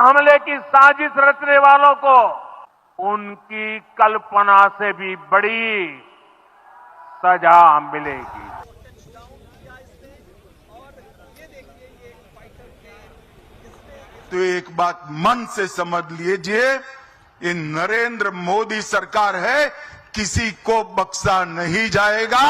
हमले की साजिश रचने वालों को उनकी कल्पना से भी बड़ी सजा मिलेगी। तो एक बात मन से समझ लीजिए, ये नरेंद्र मोदी सरकार है, किसी को बख्शा नहीं जाएगा।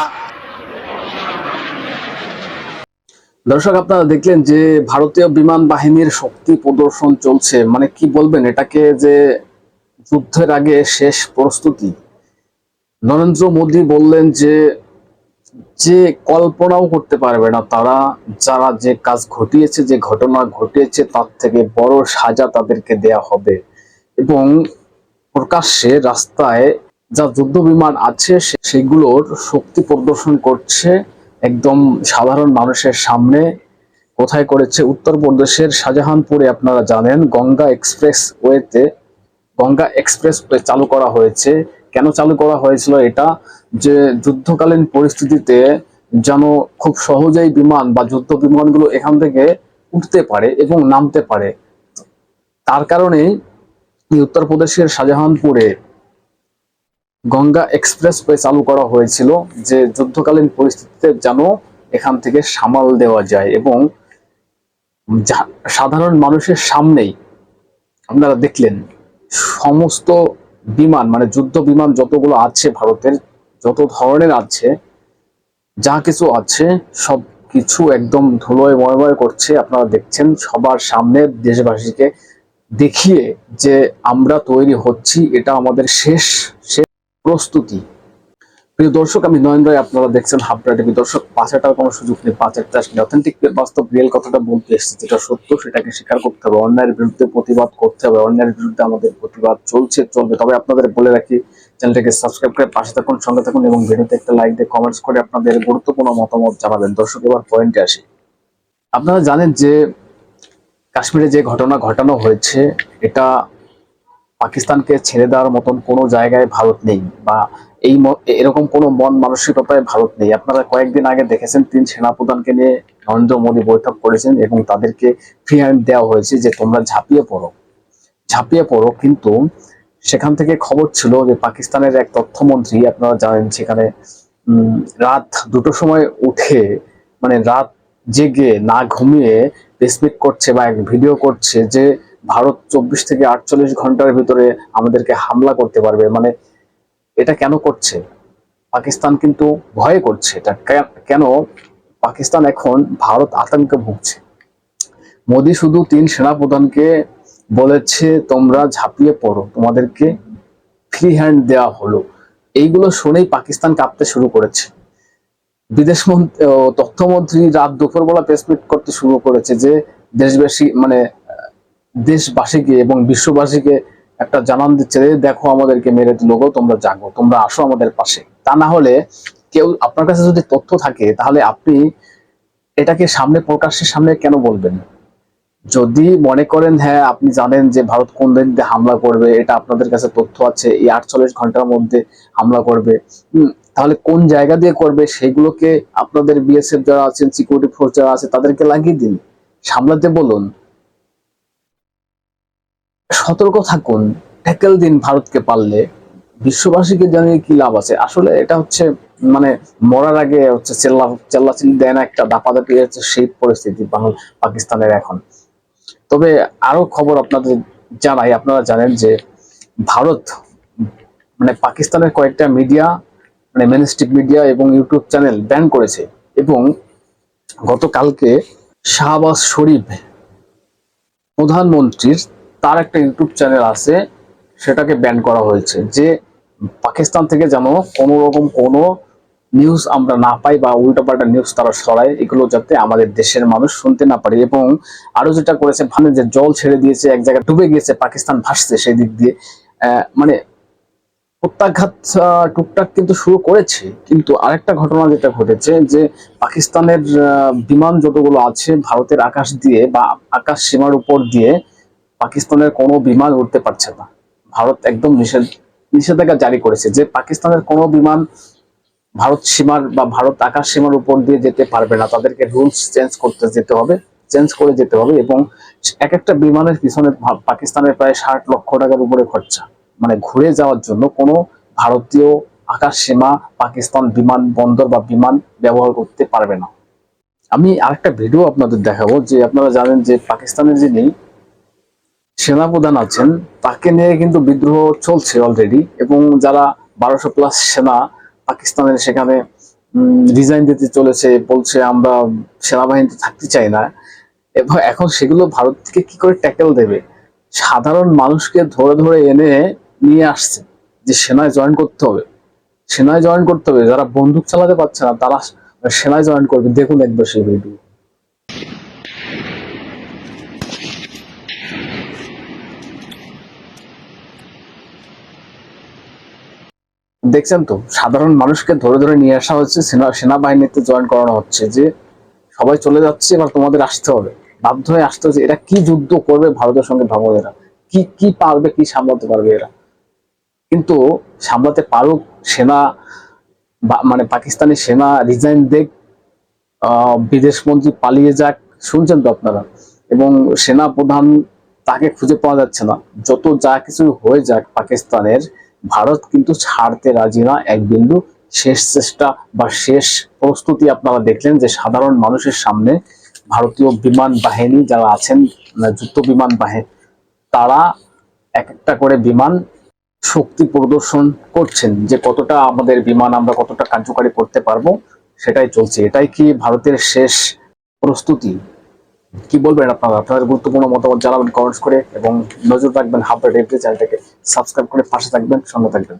দর্শক, আপনারা দেখলেন যে ভারতীয় বিমান বাহিনীর শক্তি প্রদর্শন চলছে। মানে কি বলবেন, এটাকে যে যুদ্ধের আগে শেষ প্রস্তুতি। নরেন্দ্র মোদী বললেন যে যে কল্পনাও করতে পারবে না তারা, যারা যে কাজ ঘটিয়েছে, যে ঘটনা ঘটিয়েছে, তার থেকে বড় সাজা তাদেরকে দেয়া হবে। এবং প্রকাশ্যে রাস্তায় যা যুদ্ধ বিমান আছে সেগুলোর শক্তি প্রদর্শন করছে একদম সাধারণ মানুষের সামনে। কোথায় করেছে? উত্তরপ্রদেশের শাহজাহানপুরে। আপনারা জানেন গঙ্গা এক্সপ্রেসওয়ে চালু করা হয়েছে। কেন চালু করা হয়েছিল এটা? যে যুদ্ধকালীন পরিস্থিতিতে যেন খুব সহজেই বিমান বা যুদ্ধ বিমানগুলো এখান থেকে উঠতে পারে এবং নামতে পারে। তার কারণেই উত্তরপ্রদেশের শাহজাহানপুরে গঙ্গা এক্সপ্রেসওয়ে চালু করা হয়েছিল, যে যুদ্ধকালীন পরিস্থিতিতে যেন এখান থেকে সামাল দেওয়া যায়। এবং সাধারণ মানুষের সামনেই আপনারা দেখলেন সমস্ত বিমান, মানে যুদ্ধ বিমান যতগুলো আছে ভারতের, যত ধরনের আছে, যা কিছু আছে সব কিছু একদম ধুলোয় ময়ময় করছে। আপনারা দেখছেন সবার সামনে দেশবাসীকে দেখিয়ে যে আমরা তৈরি হচ্ছি, এটা আমাদের শেষ প্রস্তুতি। প্রিয় দর্শক, আমি নয়ন রায়, আপনারা দেখছেন হাবড়া টিভি। দর্শক, পাচারটার কোনো সুযোগ নেই, পাচার চাষ নেই। অথেন্টিক বাস্তব রিয়েল কথাটা বলতে এসেছে, যেটা সত্য সেটাকে স্বীকার করতে হবে, অন্যায়ের বিরুদ্ধে প্রতিবাদ করতে হবে। অন্যায়ের বিরুদ্ধে আমাদের প্রতিবাদ চলবে। তবে আপনাদের বলে রাখি, চ্যানেলটাকে সাবস্ক্রাইব করে পাশে থাকুন, সঙ্গে থাকুন এবং ভিডিওতে একটা লাইক দিয়ে কমেন্টস করে আপনাদের গুরুত্বপূর্ণ মতামত জানাবেন। দর্শক, এবার পয়েন্টে আসি। আপনারা জানেন যে কাশ্মীরে যে ঘটনা ঘটানো হয়েছে, এটা পাকিস্তানকে ছেড়ে দেওয়ার মতন কোনো জায়গায় ভারত নেই, বা এরকম কোনো মন মানসিকতায় ভারত নেই। আপনারা কয়েকদিন আগে দেখেছেন 3 সেনাপ্রধানকে নিয়ে নরেন্দ্র মোদী বৈঠক করেছেন এবং তাদেরকে ফ্রি হ্যান্ড দেওয়া হয়েছে যে তোমরা ঝাঁপিয়ে পড়ো। কিন্তু সেখান থেকে খবর ছিল যে পাকিস্তানের এক তথ্যমন্ত্রী, আপনারা জানেন, সেখানে রাত 2টোর সময় উঠে, মানে রাত জেগে না ঘুমিয়ে ফেসবুক করছে বা ভিডিও করছে যে ভারত 24 থেকে 48 ঘন্টার ভিতরে আমাদেরকে হামলা করতে পারবে। মানে এটা কেন করছে? পাকিস্তান কিন্তু ভয় করছে। এটা কেন? পাকিস্তান এখন ভারত আতঙ্কে ভুগছে। মোদী শুধু 3 সেনাপ্রধানকে বলেছে তোমরা ঝাঁপিয়ে পড়ো, তোমাদেরকে ফ্রি হ্যান্ড দেওয়া হলো। এইগুলো শুনেই পাকিস্তান কাঁপতে শুরু করেছে। বিদেশ তথ্যমন্ত্রী রাত দুপুরবেলা প্রেসমিট করতে শুরু করেছে যে দেশবাসীকে এবং বিশ্ববাসীকে একটা জানান দিচ্ছে, দেখো আমাদেরকে মেরে দিল গো, তোমরা জাগো, তোমরা আসো আমাদের পাশে। তা না হলে কেউ, আপনার কাছে যদি তথ্য থাকে তাহলে আপনি এটাকে প্রকাশ্যের সামনে কেন বলবেন? যদি মনে করেন হ্যাঁ আপনি জানেন যে ভারত কোন দিক দিয়ে হামলা করবে, এটা আপনাদের কাছে তথ্য আছে, এই 48 ঘন্টার মধ্যে হামলা করবে, তাহলে কোন জায়গা দিয়ে করবে সেগুলোকে আপনাদের বিএসএফ যারা আছেন, সিকিউরিটি ফোর্স যারা আছে, তাদেরকে লাগিয়ে দিন, সামলাতে বলুন, সতর্ক থাকুন, ট্যাকেল দিন ভারতকে। পারলে বিশ্ববাসীকে জানিয়ে কি লাভ আছে? আসলে এটা হচ্ছে মানে মরার আগে হচ্ছে চেল্লাচিল্লি দেয় না, একটা দাপাদাপি হচ্ছে, সেই পরিস্থিতি পাকিস্তানের এখন। তবে আরো খবর আপনাদের জানাই, আপনারা জানেন যে ভারত মানে পাকিস্তানের কয়েকটা মিডিয়া, মানে মেনস্ট্রিম মিডিয়া এবং ইউটিউব চ্যানেল ব্যান করেছে। এবং গতকালকে শাহবাজ শরীফ প্রধানমন্ত্রীর, তার একটা ইউটিউব চ্যানেল আছে, সেটাকে ব্যান করা হয়েছে, যে পাকিস্তান থেকে যেন কোনো রকম কোনো নিউজ আমরা না পাই বা উল্টোপাল্টা নিউজ তারা ছড়ায়, এগুলো যাতে আমাদের দেশের মানুষ শুনতে না পারে। এবং আরো যেটা করেছে, মানে যে জল ছেড়ে দিয়েছে, এক জায়গায় ডুবে গিয়েছে, পাকিস্তান ভাসছে সেই দিক দিয়ে, মানে প্রত্যাঘাত টুকটাক কিন্তু শুরু করেছে। কিন্তু আরেকটা ঘটনা যেটা ঘটেছে, যে পাকিস্তানের বিমান যতগুলো আছে ভারতের আকাশ দিয়ে বা আকাশ সীমার উপর দিয়ে, পাকিস্তানের কোনো বিমান উঠতে পারছে না। ভারত একদম নিষেধাজ্ঞা জারি করেছে যে পাকিস্তানের কোনো বিমান ভারত সীমার বা ভারত আকাশ সীমার উপর দিয়ে যেতে পারবে না, তাদেরকে রুলস চেঞ্জ করতে যেতে হবে, চেঞ্জ করে যেতে হবে। এবং এক একটা বিমানের পিছনে পাকিস্তানের প্রায় 60 লক্ষ টাকার উপরে খরচা, মানে ঘুরে যাওয়ার জন্য কোনো ভারতীয় আকাশ সীমা পাকিস্তান বিমান বন্দর বা বিমান ব্যবহার করতে পারবে না। আমি আরেকটা ভিডিও আপনাদের দেখাবো, যে আপনারা জানেন যে পাকিস্তানের যিনি সেনাপ্রধান আছেন তাকে নিয়ে কিন্তু বিদ্রোহ চলছে অলরেডি, এবং যারা 1200+ সেনা পাকিস্তানের সেখানে রিজাইন দিতে চলেছে, বলছে আমরা সেনাবাহিনীতে থাকতে চাই না। এবং এখন সেগুলো ভারত থেকে কি করে ট্যাকেল দেবে? সাধারণ মানুষকে ধরে ধরে এনে নিয়ে আসছে যে সেনায় জয়েন করতে হবে, সেনায় জয়েন করতে হবে। যারা বন্দুক চালাতে পারছে না তারা সেনায় জয়েন করবে। দেখুন একবার সেই ভিডিও। দেখছেন তো, সাধারণ মানুষকে ধরে ধরে নিয়ে আসা হচ্ছে, সেনাবাহিনীতে জয়েন করানো হচ্ছে যে সবাই চলে যাচ্ছে, এবার তোমাদের আসতে হবে, বাধ্য হয়ে আসতে হচ্ছে। এরা কি যুদ্ধ করবে ভারতের সঙ্গে ভাবো, এরা কি কি পারবে, কি সামলাতে পারবে এরা? কিন্তু সামলাতে পারুক, সেনা মানে পাকিস্তানি সেনা রিজাইন দেখ, বিদেশ মন্ত্রী পালিয়ে যাক, শুনছেন তো আপনারা, এবং সেনা প্রধান তাকে খুঁজে পাওয়া যাচ্ছে না। যত যা কিছু হয়ে যাক পাকিস্তানের, ভারত কিন্তু ছাড়তে রাজি না এক বিন্দু। শেষ চেষ্টা বা শেষ প্রস্তুতি আপনারা দেখলেন যে সাধারণ মানুষের সামনে ভারতীয় বিমান বাহিনী যারা আছেন, যুদ্ধ বিমান বাহিনী, তারা এক একটা করে বিমান শক্তি প্রদর্শন করছেন যে কতটা আমাদের বিমান আমরা কতটা কার্যকারী করতে পারবো, সেটাই চলছে। এটাই কি ভারতের শেষ প্রস্তুতি? কি বলবেন আপনারা? আপনাদের গুরুত্বপূর্ণ মতামত জানাবেন কমেন্টস করে, এবং নজর রাখবেন হাবড়া রেডিও চ্যানেলটাকে সাবস্ক্রাইব করে পাশে থাকবেন, সঙ্গে থাকবেন।